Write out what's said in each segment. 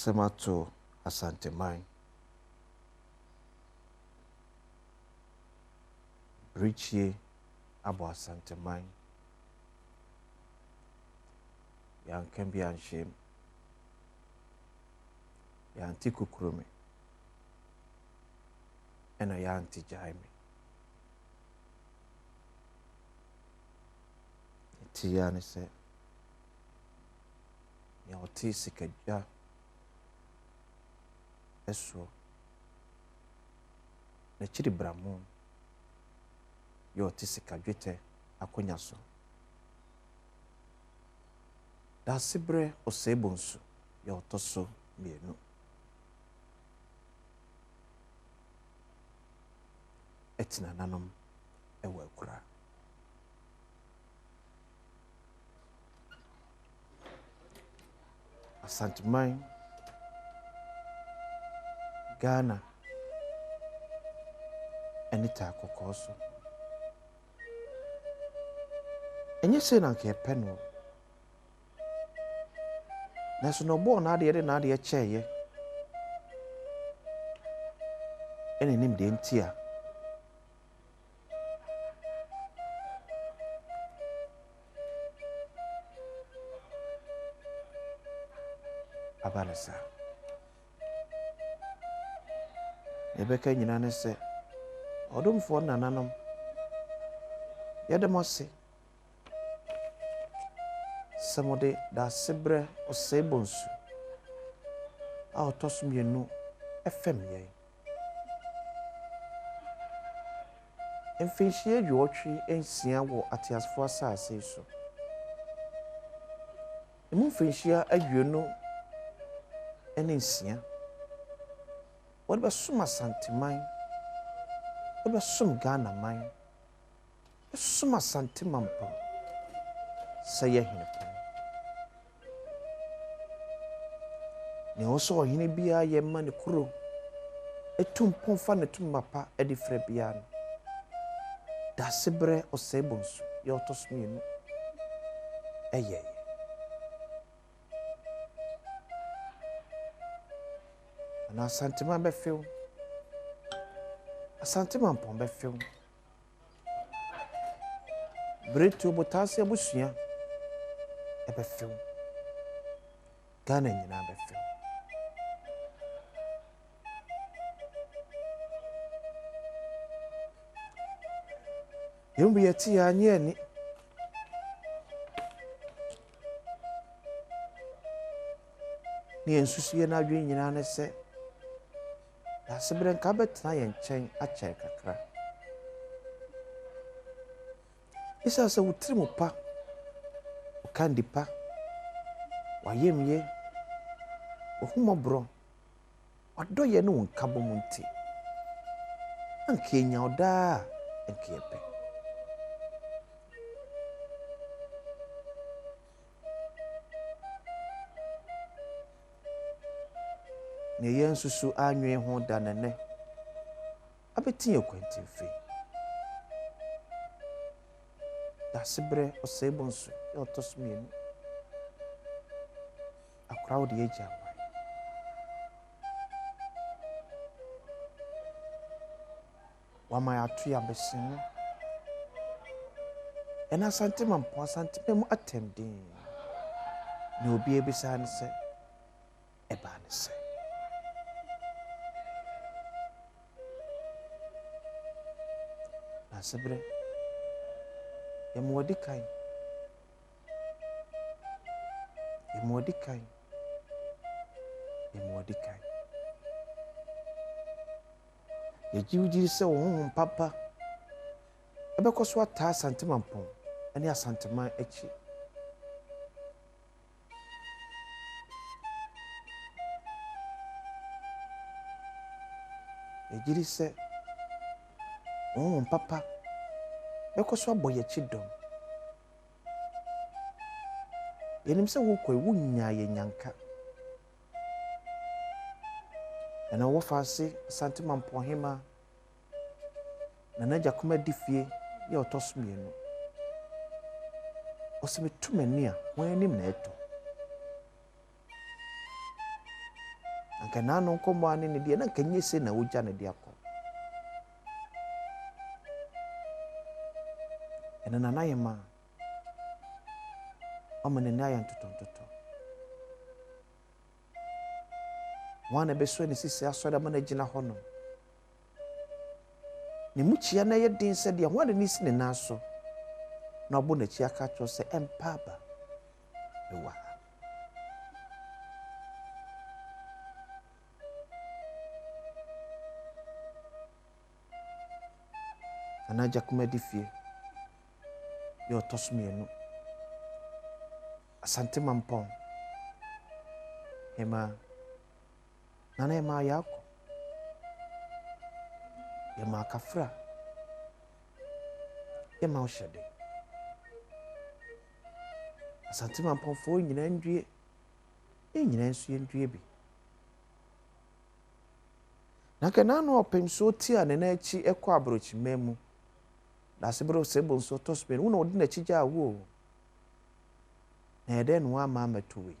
Asem to Asante Man. Richie abo Asante Man. Yan can be unshamed. Yan tiku krumi. And a yan ti jaime. Tiani said, Yaw ti sikaja. Eso. Na chiri bramu. Yaw ti sikajwete akonyaso. Daasebre Osei Bonsu. Yaw toso mienu. Etina nanom ewe kura. Asante Man. Ghana. Enita kokoso. Enye se na nke peno. Na so no bo na de cheye. Ene nim de ntia. Abalasa. Ebeka nyina ne se odomfo nananom yedemose samode Daasebre Osei Bonsu a otosomienu FM ye emfinhie dwotwe ensia wo atiasfo asase so emu finhia adwenu ene nsia what be sum Asante Man what be sum Ghana man sum Asante Mampo say hinpo ne oso ohine bia ye ma ne kuro etum ponfa ne tum mapa e di frɛ bia no Daasebre Osei Bonsu ye otosmienu eye na Asante Man be feel Asante Mampo be feel Bretu botase abusua e be feel Ghana nyina be feel yombi yeti ya nyeni ni ensusuye na adwen nyina ne se Daasebre nka betena ye nchen akyɛ kakra isa se wutiri mu pa ukandi pa wayemye ohumobro wadoye no nkabo mu nti anke nya oda anke epe ne yensusu anwen ho da nene abetinye kwantimfe Daasebre Osei Bonsu ye otosmienu akrawde ye jama wama atu ya besinu ena Asante Mampo Asante memu atemdin ne obi ebisa ne se eba ne se Daasebre yemwodi kan yejiwjiri se wo papa ebekoso ata Asante Mampo ene Asante Man echi yejiri se wo papa ekoso aboye chidom yenim se wo koi wunya ye nyanka ena wo faase Asante Mamponghene na naja kuma difie ye otosmienu oseme tumania wan anim na eto kana no komo ane ne de na kanye se na wogya ne de akọ ena na yema amane na ya ntotontoto wana beso ne sisi asọda mana gina hɔ no ne muchia na ye din sɛ de wana ni sine na so na ɔbɔ na chi aka cho sɛ empaba me wa ana jakuma di fie yo tosmienu Asante Mamponghene hema nana hema yako yema kafra yema oshede Asante Mamponghene fo nyina ndwie nyina nso ndwie bi na kana no opemso ti a ne na achi ekọ abrochi memu Daasebre Osei Bonsu tosmen wo na odi na chija awo na ede no ama amatowe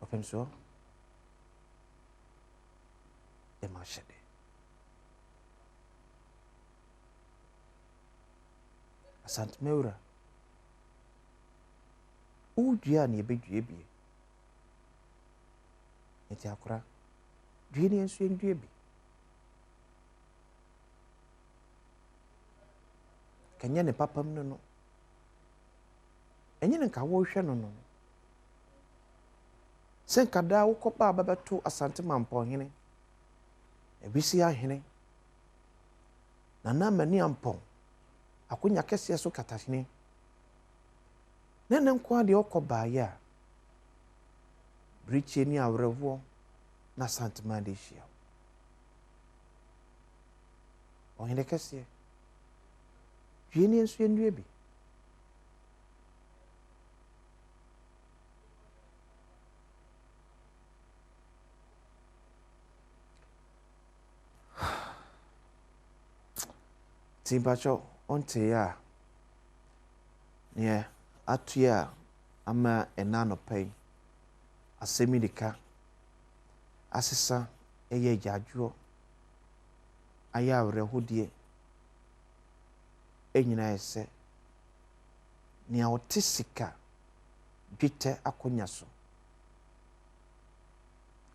opemso e ma shede Asante mewura udua na ebedue bie eti akora due ne nso ndue bi kanya ne papam no enye ne ka wo hwe no sen kada wo kopa babato Asante Mamponghene ebisi ahene na mani ampon akonya kese so katahene nene nkwa de okoba ya briche ni awrevo na Asante Mandeshia ohene kese Jeni ensu ndue bi Timpacho onte ya ne atua ama enano pay asemidika asesa eye jajuo aya awrehodie enyina ese ni aotisika dwete akonya so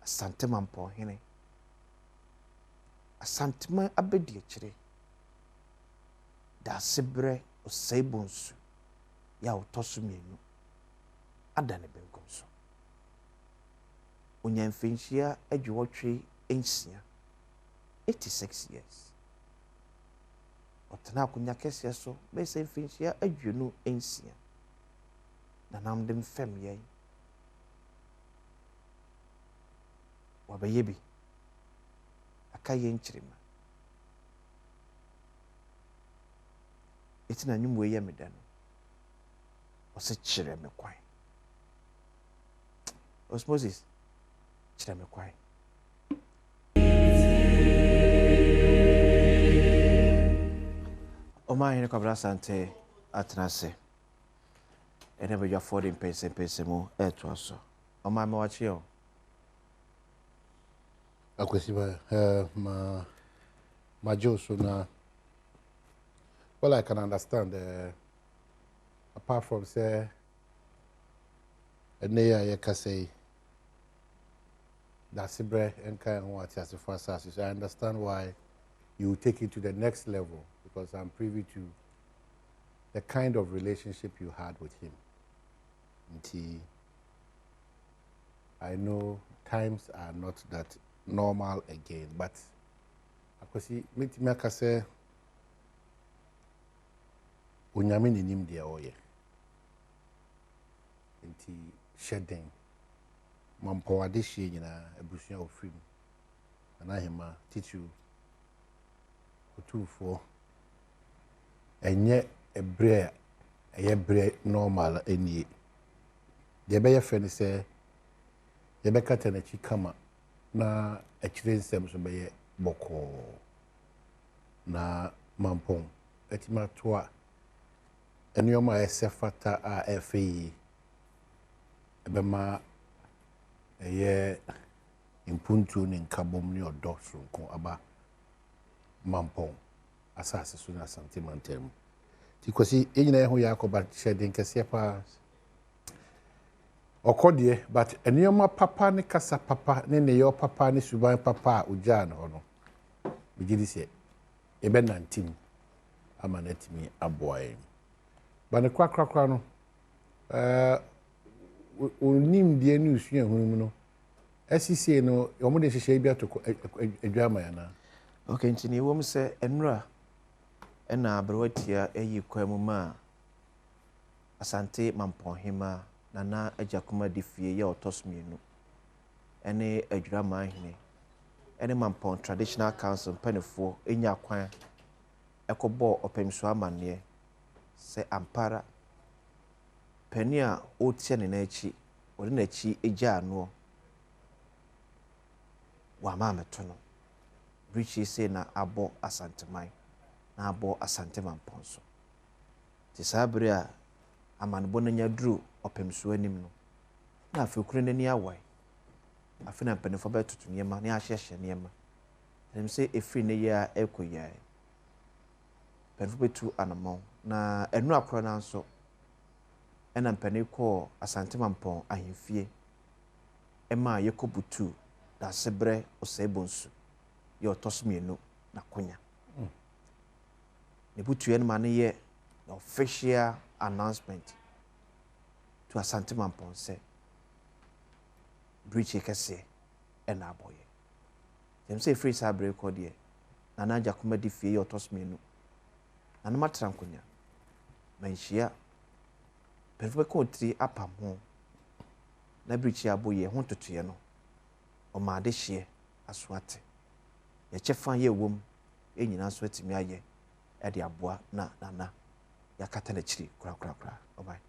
Asante Mamponghene Asante ma abedi akire Daasebre Osei Bonsu ya otosumienu adane benkom so onyamfinhia adwotwe ensia 86 years otena akonya kese so bese mfinhia adwenu ensia na namdem fem yei wabayebi akaye nchirima etina nyumwe ye medano ose chire me kwan osmosis chire me kwan Oma hene kwabra Asante atenase ene beja 40 pese mu eto aso oma me wachi o akwesi ma Joso na well I can understand apart from say eneya ye ka say Daasebre enka en what as for asase so I understand why you take it to the next level because I'm privy to the kind of relationship you had with him. I know times are not that normal again, but akwasi me aka say onyame nenim de oye nti shedding mampowade hye nyina abusua ofrim anahema titu otufo enye ebre eyebre normal enie de be ye fe ne se ye be kata na chi kama na akire nsem so be ye boko na Mampong etima toa nneɛma a ɛsɛ fata a ɛfɛ yi ɛbɛma ɛyɛ impuntu ne nkabom ne ɔdɔ soronko aba mampɔn asase so na Asante mantam ti kwasi enyina ɛho yɛ akɔba hyɛden kɛseɛ paa ɔkɔdeɛ but nneɛma papa ne kasa papa ne neyɛ papa ne suban papa a ogyaa no no bigidi sɛ ɛbɛnantim ama na timi aboa yɛn ba ne kwakrakra no onim die ne usua hunum no SCC no ɔmo de hyehyɛ bi atoko adwama yana okay ntini wom sɛ enura ɛna aberwatia ɛyi kwamu ma Asante Mamponghene nana ajakuma de fie yɛ ɔtɔsmienu ɛne adwamahene ɛne Mampon Traditional Council mpanefo enya kwan ɛkɔbɔ ɔpemso amanneɛ sɛ ampara pani a ɔtie ne n'akyi ɔde n'akyi egya ano wa ma meto no brichi say na abɔ asanteman na abɔ Asante Mampon so ti sabre a amanbo no nya duru ɔpemso anim no na afekuru n'ani awai afena mpanefo bɛtoto nneɛma ne ahyehyɛ nneɛma them say efiri ne ya ekoyai mpanefo betu anamɔ na enu akora na nso ɛna mpani kɔ Asante Mampon ahemfie ɛma yɛkɔbutu Daasebre Osei Bonsu yɛ ɔtɔsmienu na konya ne butu yɛ no ma ne yɛ official announcement to Asante Mampon sɛ breach kɛseɛ ɛna abɔyɛ them say free sabre kɔ deɛ na na jakuma di fie yɛ ɔtɔsmienu na no matra nkonya manhyia perfo bɛkɔ tiri apam ho na breach abɔyɛ ho totoyɛ no ɔma ade hye asoate yɛ kyɛfa yɛ wom enyina so atimi ayɛ ɛde aboa na yakata na kyiri kura ɔbai